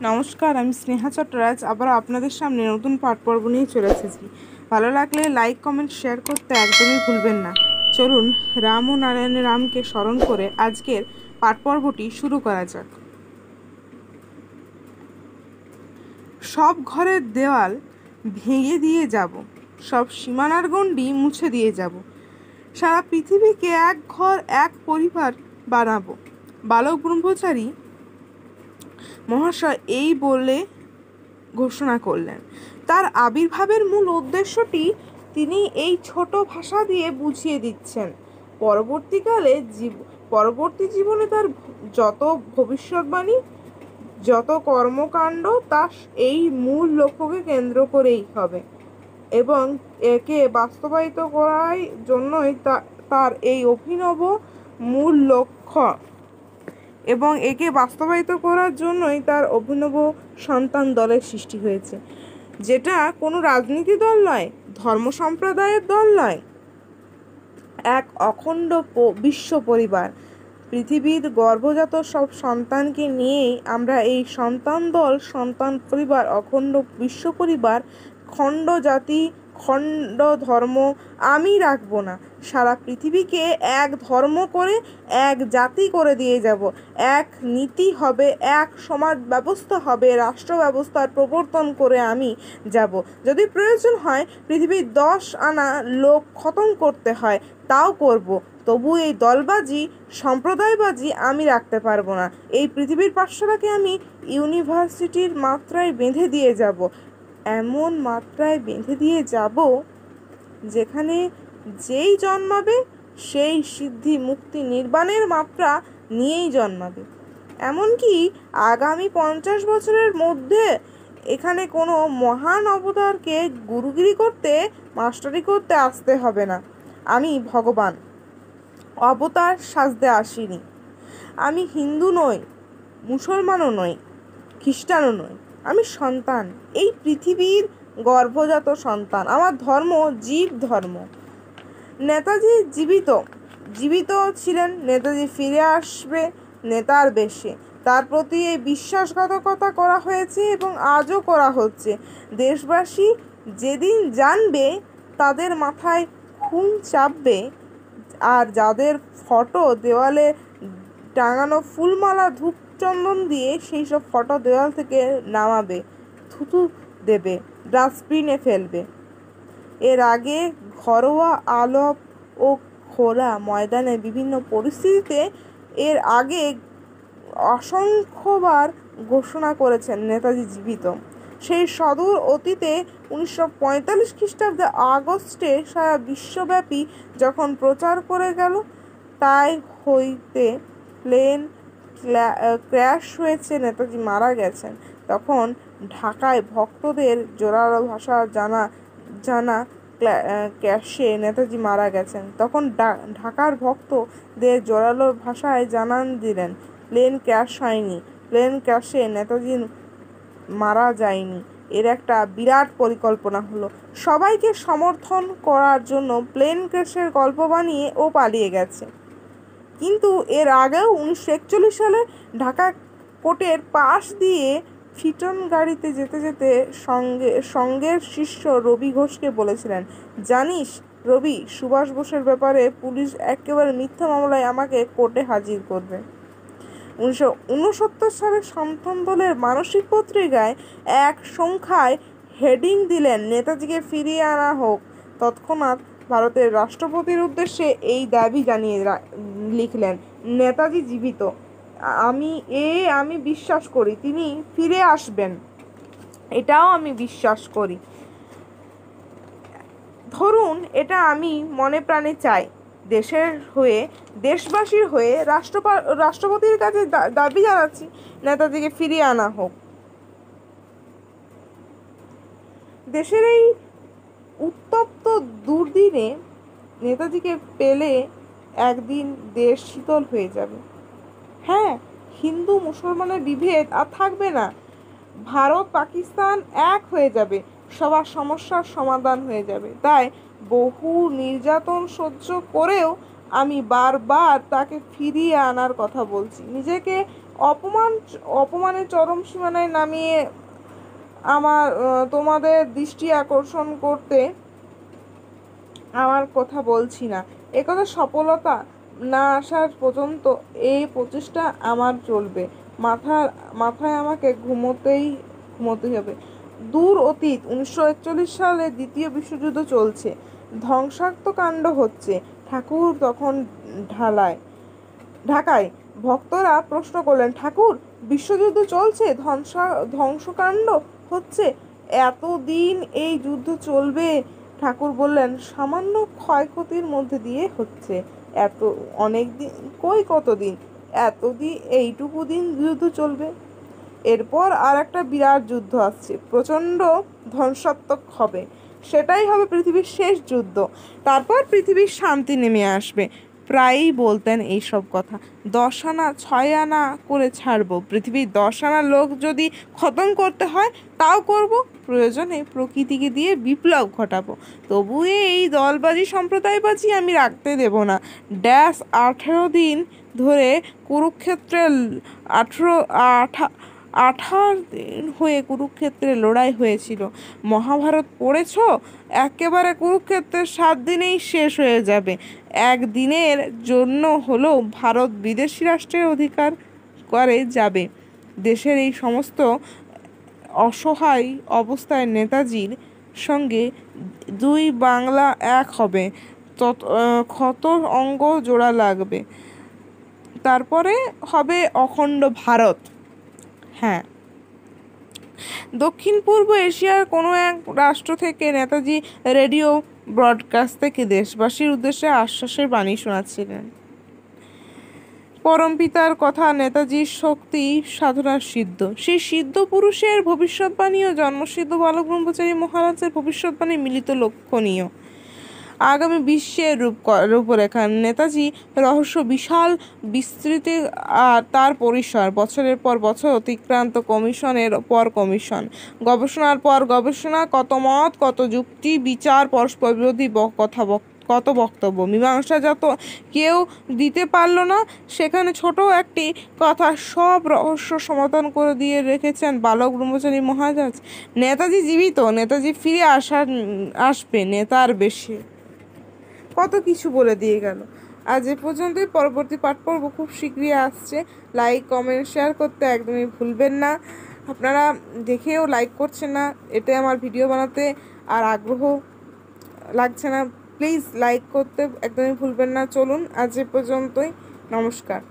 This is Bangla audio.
নমস্কার, আমি স্নেহা চট্টরাজ আবার আপনাদের সামনে নতুন পাঠ পর্ব নিয়ে চলে এসেছি। ভালো লাগলে লাইক, কমেন্ট, শেয়ার করতে একদমই ভুলবেন না। চলুন রাম ও নারায়ণের রামকে স্মরণ করে আজকের পাঠ পর্বটি শুরু করা যাক। সব ঘরের দেওয়াল ভেঙে দিয়ে যাব, সব সীমানার গণ্ডি মুছে দিয়ে যাব, সারা পৃথিবীকে এক ঘর এক পরিবার বানাবো। বালক ব্রহ্মচারী মহাশয় এই বলে ঘোষণা করলেন। তার আবির্ভাবের মূল উদ্দেশ্যটি তিনি এই ছোট ভাষা দিয়ে বুঝিয়ে দিচ্ছেন। পরবর্তী জীবনে তার যত ভবিষ্যৎবাণী, যত কর্মকাণ্ড তা এই মূল লক্ষ্যকে কেন্দ্র করেই হবে এবং একে বাস্তবায়িত করার জন্যই তার এই অভিনব মূল লক্ষ্য এবং একে বাস্তবায়িত করার জন্যই তার অভিনব সন্তান দলের সৃষ্টি হয়েছে, যেটা কোনো রাজনীতি দল নয়, ধর্ম সম্প্রদায়ের দল নয়, এক অখণ্ড বিশ্ব পরিবার। পৃথিবীর গর্ভজাত সব সন্তানকে নিয়েই আমরা এই সন্তান দল, সন্তান পরিবার, অখণ্ড বিশ্ব পরিবার, খণ্ড জাতি, খণ্ড ধর্ম আমি রাখবো না। সারা পৃথিবীকে এক ধর্ম করে, এক জাতি করে দিয়ে যাব। এক নীতি হবে, এক সমাজ ব্যবস্থা হবে, রাষ্ট্র ব্যবস্থার প্রবর্তন করে আমি যাব। যদি প্রয়োজন হয় পৃথিবীর 10 আনা লোক খতম করতে হয় তাও করব, তবু এই দলবাজি, সম্প্রদায়বাজি আমি রাখতে পারবো না। এই পৃথিবীর পাঠশালাকে আমি ইউনিভার্সিটির মাত্রায় বেঁধে দিয়ে যাব, এমন মাত্রায় বেঁধে দিয়ে যাব যেখানে যেই জন্মাবে সেই সিদ্ধি, মুক্তি, নির্বাণের মাত্রা নিয়েই জন্মাবে। এমনকি আগামী 50 বছরের মধ্যে এখানে কোনো মহান অবতারকে গুরুগিরি করতে, মাস্টারি করতে আসতে হবে না। আমি ভগবান, অবতার সাজতে আসিনি। আমি হিন্দু নই, মুসলমানও নই, খ্রিস্টানও নই। আমি সন্তান, এই পৃথিবীর গর্ভজাত সন্তান। আমার ধর্ম জীব ধর্ম। নেতাজি জীবিত ছিলেন। নেতাজি ফিরে আসবে নেতার বেশে। তার প্রতি এই বিশ্বাসঘাতকতা করা হয়েছে এবং আজও করা হচ্ছে। দেশবাসী যেদিন জানবে তাদের মাথায় খুন চাপবে, আর যাদের ফটো দেওয়ালে টাঙানো ফুলমালা, ধূপচন্দন দিয়ে সেই সব ফটো দেওয়াল থেকে নামাবে, থুতু দেবে, ডাস্টবিনে ফেলবে। এর আগে ঘরোয়া আলাপ ও খোলা ময়দানে বিভিন্ন পরিস্থিতিতে এর আগে অসংখ্যবার ঘোষণা করেছেন নেতাজি জীবিত। সেই সদূর অতীতে 1945 খ্রিস্টাব্দে আগস্টে সারা বিশ্বব্যাপী যখন প্রচার করে গেল, তাই হইতে প্লেন ক্র্যাশ হয়েছে, নেতাজি মারা গেছেন, তখন ঢাকায় ভক্তদের জোরালো ভাষা জানা ক্র্যাশে নেতাজি মারা গেছেন। তখন ঢাকার ভক্তদের জোরালো ভাষায় জানান দিলেন প্লেন ক্র্যাশ হয়নি, প্লেন ক্র্যাশে নেতাজি মারা যায়নি। এর একটা বিরাট পরিকল্পনা হলো। সবাইকে সমর্থন করার জন্য প্লেন ক্র্যাশের গল্প বানিয়ে ও পালিয়ে গেছে। কিন্তু এর আগেও 1941 সালে ঢাকা কোর্টের পাশ দিয়ে ফিটন গাড়িতে যেতে যেতে সঙ্গের শিষ্য রবি ঘোষকে বলেছিলেন, জানিস রবি, সুভাষ বোসের ব্যাপারে পুলিশ একেবারে মিথ্যা মামলায় আমাকে কোর্টে হাজির করবে। 1969 সালে সন্তান দলের মানসিক পত্রিকায় এক সংখ্যায় হেডিং দিলেন, নেতাজিকে ফিরিয়ে আনা হোক। তৎক্ষণাৎ ভারতের রাষ্ট্রপতির উদ্দেশ্যে এই দাবি জানিয়ে লিখলেন, নেতাজি জীবিত। আমি বিশ্বাস করি তিনি ফিরে আসবেন, এটাও আমি বিশ্বাস করি। ধরুন এটা আমি মনে প্রাণে চাই। দেশের হয়ে, দেশবাসীর হয়ে রাষ্ট্রপতির কাছে দাবি জানাচ্ছি, নেতাজিকে ফিরিয়ে আনা হোক। দেশের এই উত্তপ্ত দুর্দিনে নেতাজিকে পেলে একদিন দেশ শীতল হয়ে যাবে। হ্যাঁ, হিন্দু মুসলমানের বিভেদ আর থাকবে না। ভারত পাকিস্তান এক হয়ে যাবে, সবার সমস্যার সমাধান হয়ে যাবে। তাই বহু নির্যাতন সহ্য করেও আমি বারবার তাকে ফিরিয়ে আনার কথা বলছি। নিজেকে অপমানের চরম সীমানায় নামিয়ে তোমাদের দৃষ্টি আকর্ষণ করতে আমার কথা বলছি না। একথা সফলতা না আসার পর্যন্ত এই প্রচেষ্টা আমার চলবে। মাথায় আমাকে ঘুমোতে হবে। দূর অতীত 1941 সালে দ্বিতীয় বিশ্বযুদ্ধ চলছে, ধ্বংসাত্মকাণ্ড হচ্ছে। ঠাকুর তখন ঢাকায়। ভক্তরা প্রশ্ন করলেন, ঠাকুর, বিশ্বযুদ্ধ চলছে, ধ্বংসকাণ্ড হচ্ছে, এতদিন এই যুদ্ধ চলবে? ঠাকুর বললেন, সামান্য ক্ষয়ক্ষতির মধ্যে দিয়ে হচ্ছে। অনেক দিন কতদিন? এইটুকু দিন যুদ্ধ চলবে। এরপর আর একটা বিরাট যুদ্ধ আসছে, প্রচণ্ড ধ্বংসাত্মক হবে। সেটাই হবে পৃথিবীর শেষ যুদ্ধ। তারপর পৃথিবীর শান্তি নেমে আসবে। প্রায়ই বলতেন এইসব কথা। 10 আনা 6 আনা করে ছাড়বো। পৃথিবীর 10 আনা লোক যদি খতম করতে হয় তাও করব। প্রয়োজনে প্রকৃতিকে দিয়ে বিপ্লব ঘটাবো। তবু এই দলবাজি সম্প্রদায়বাজি আমি রাখতে দেব না। 18 দিন ধরে কুরুক্ষেত্রে 18 দিন হয়ে কুরুক্ষেত্রে লড়াই হয়েছিল। মহাভারত পড়েছ? একেবারে কুরুক্ষেত্রের 7 দিনেই শেষ হয়ে যাবে। একদিনের জন্য হলেও ভারত বিদেশি রাষ্ট্রের অধিকার করে যাবে। দেশের এই সমস্ত অসহায় অবস্থায় নেতাজির সঙ্গে 2 বাংলা এক হবে। ক্ষত অঙ্গ জোড়া লাগবে। তারপরে হবে অখণ্ড ভারত। হ্যাঁ, দক্ষিণ পূর্ব এশিয়ার কোনো এক রাষ্ট্র থেকে নেতাজি রেডিও ব্রডকাস্ট থেকে দেশবাসীর উদ্দেশ্যে আশ্বাসের বাণী শোনাচ্ছিলেন। পরমপিতার কথা, নেতাজির শক্তি সাধনার সিদ্ধ। সেই সিদ্ধ পুরুষের ভবিষ্যৎবাণী ও জন্মসিদ্ধ বালক ব্রহ্মচারী মহারাজের ভবিষ্যৎবাণী মিলিত লক্ষণীয় আগামী বিশ্বের রূপরেখা। নেতাজি রহস্য বিশাল, বিস্তৃতি আর তার পরিসর বছরের পর বছর অতিক্রান্ত, কমিশনের পর কমিশন, গবেষণার পর গবেষণা, কত মত, কত যুক্তি বিচার, পরস্পর বিরোধী কত বক্তব্য, মীমাংসা যত কেউ দিতে পারল না, সেখানে ছোট একটি কথা সব রহস্য সমাধান করে দিয়ে রেখেছেন বালক ব্রহ্মচারী মহারাজ। নেতাজি জীবিত, নেতাজি ফিরে আসবে নেতার বেশে। কত কিছু বলে দিয়ে গেল। আজ এ পর্যন্তই। পরবর্তী পাঠ পর্ব খুব শীঘ্রই আসছে। লাইক, কমেন্ট, শেয়ার করতে একদমই ভুলবেন না। আপনারা দেখেও লাইক করছেন না, এতে আমার ভিডিও বানাতে আর আগ্রহ লাগছে না। প্লিজ লাইক করতে একদমই ভুলবেন না। চলুন, আজ এ পর্যন্তই। নমস্কার।